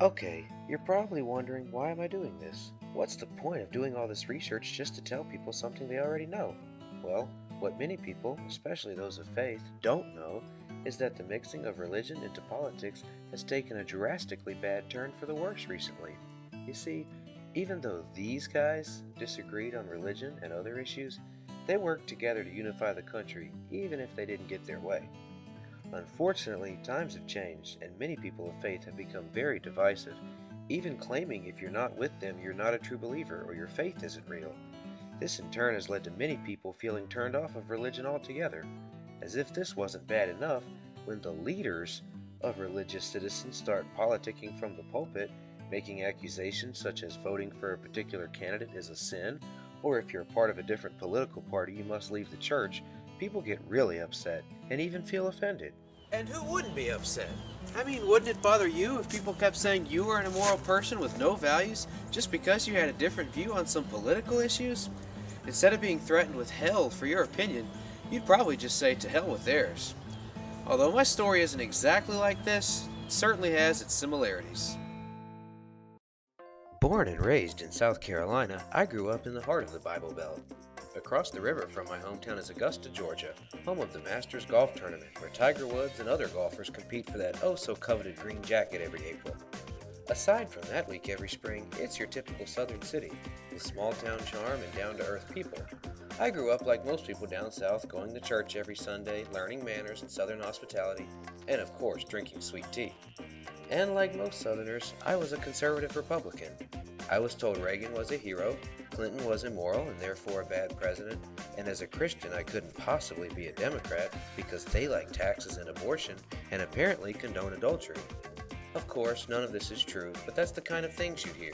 Okay, you're probably wondering, why am I doing this? What's the point of doing all this research just to tell people something they already know? Well, what many people, especially those of faith, don't know is that the mixing of religion into politics has taken a drastically bad turn for the worse recently. You see, even though these guys disagreed on religion and other issues, they worked together to unify the country, even if they didn't get their way. Unfortunately, times have changed, and many people of faith have become very divisive, even claiming if you're not with them, you're not a true believer or your faith isn't real. This in turn has led to many people feeling turned off of religion altogether. As if this wasn't bad enough, when the leaders of religious citizens start politicking from the pulpit, making accusations such as voting for a particular candidate is a sin, or if you're part of a different political party, you must leave the church, people get really upset and even feel offended. And who wouldn't be upset? I mean, wouldn't it bother you if people kept saying you were an immoral person with no values just because you had a different view on some political issues? Instead of being threatened with hell for your opinion, you'd probably just say to hell with theirs. Although my story isn't exactly like this, it certainly has its similarities. Born and raised in South Carolina, I grew up in the heart of the Bible Belt. Across the river from my hometown is Augusta, Georgia, home of the Masters Golf Tournament, where Tiger Woods and other golfers compete for that oh-so-coveted green jacket every April. Aside from that week every spring, it's your typical southern city, with small-town charm and down-to-earth people. I grew up like most people down south, going to church every Sunday, learning manners and southern hospitality, and of course, drinking sweet tea. And like most Southerners, I was a conservative Republican. I was told Reagan was a hero, Clinton was immoral and therefore a bad president, and as a Christian I couldn't possibly be a Democrat because they like taxes and abortion and apparently condone adultery. Of course, none of this is true, but that's the kind of things you hear.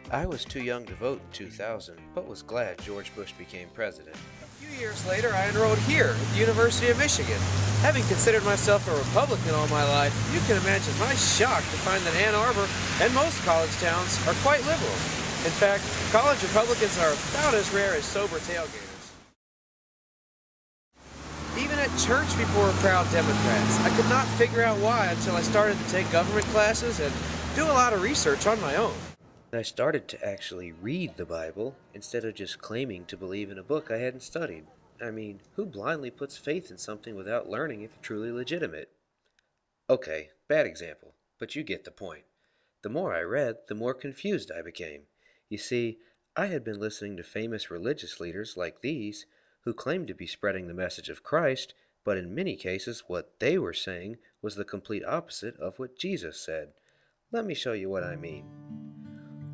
I was too young to vote in 2000, but was glad George Bush became president. A few years later, I enrolled here at the University of Michigan. Having considered myself a Republican all my life, you can imagine my shock to find that Ann Arbor and most college towns are quite liberal. In fact, college Republicans are about as rare as sober tailgaters. Even at church, people were proud Democrats. I could not figure out why until I started to take government classes and do a lot of research on my own. I started to actually read the Bible instead of just claiming to believe in a book I hadn't studied. I mean, who blindly puts faith in something without learning if it's truly legitimate? Okay, bad example, but you get the point. The more I read, the more confused I became. You see, I had been listening to famous religious leaders like these, who claimed to be spreading the message of Christ, but in many cases what they were saying was the complete opposite of what Jesus said. Let me show you what I mean.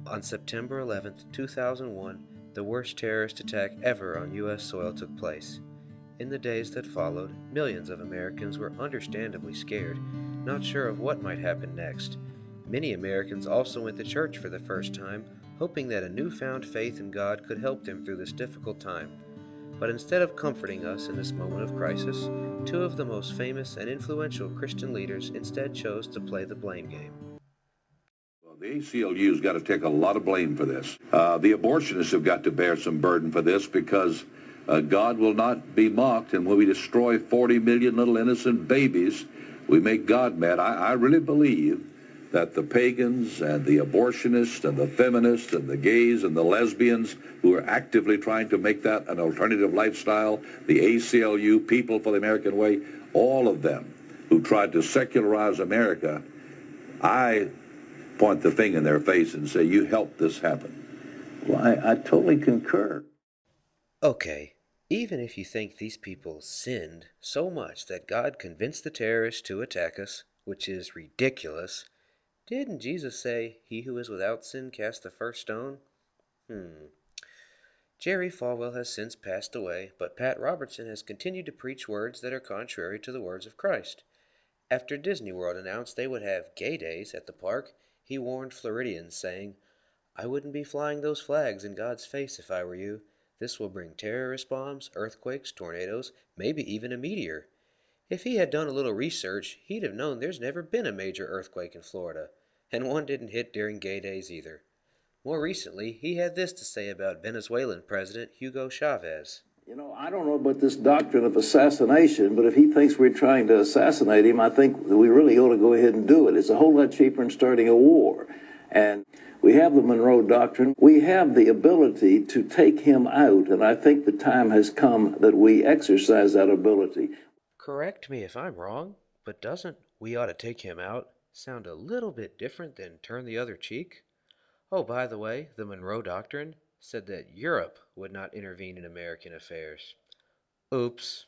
On September 11, 2001, the worst terrorist attack ever on U.S. soil took place. In the days that followed, millions of Americans were understandably scared, not sure of what might happen next. Many Americans also went to church for the first time, hoping that a newfound faith in God could help them through this difficult time. But instead of comforting us in this moment of crisis, two of the most famous and influential Christian leaders instead chose to play the blame game. The ACLU's got to take a lot of blame for this. The abortionists have got to bear some burden for this because God will not be mocked, and when we destroy 40 million little innocent babies, we make God mad. I really believe that the pagans and the abortionists and the feminists and the gays and the lesbians who are actively trying to make that an alternative lifestyle, the ACLU, People for the American Way, all of them who tried to secularize America, I point the finger in their face and say, you helped this happen. Well, I totally concur. Okay, even if you think these people sinned so much that God convinced the terrorists to attack us, which is ridiculous, didn't Jesus say, "He who is without sin cast the first stone"? Jerry Falwell has since passed away, but Pat Robertson has continued to preach words that are contrary to the words of Christ. After Disney World announced they would have gay days at the park, he warned Floridians, saying, "I wouldn't be flying those flags in God's face if I were you. This will bring terrorist bombs, earthquakes, tornadoes, maybe even a meteor." If he had done a little research, he'd have known there's never been a major earthquake in Florida, and one didn't hit during gay days either. More recently, he had this to say about Venezuelan President Hugo Chavez. You know, I don't know about this doctrine of assassination, but if he thinks we're trying to assassinate him, I think that we really ought to go ahead and do it. It's a whole lot cheaper than starting a war. And we have the Monroe Doctrine. We have the ability to take him out, and I think the time has come that we exercise that ability. Correct me if I'm wrong, but doesn't "we ought to take him out" sound a little bit different than "turn the other cheek"? Oh, by the way, the Monroe Doctrine said that Europe would not intervene in American affairs. Oops.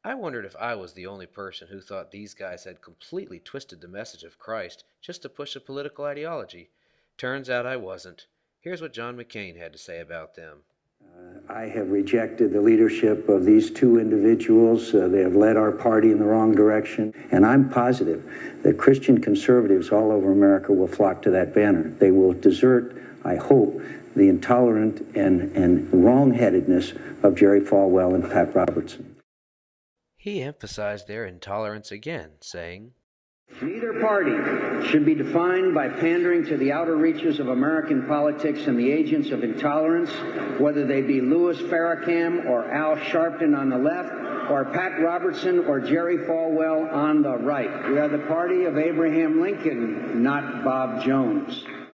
I wondered if I was the only person who thought these guys had completely twisted the message of Christ just to push a political ideology. Turns out I wasn't. Here's what John McCain had to say about them. I have rejected the leadership of these two individuals. They have led our party in the wrong direction. And I'm positive that Christian conservatives all over America will flock to that banner. They will desert, I hope, the intolerant and wrong-headedness of Jerry Falwell and Pat Robertson. He emphasized their intolerance again, saying, "Neither party should be defined by pandering to the outer reaches of American politics and the agents of intolerance, whether they be Louis Farrakhan or Al Sharpton on the left, or Pat Robertson or Jerry Falwell on the right. We are the party of Abraham Lincoln, not Bob Jones."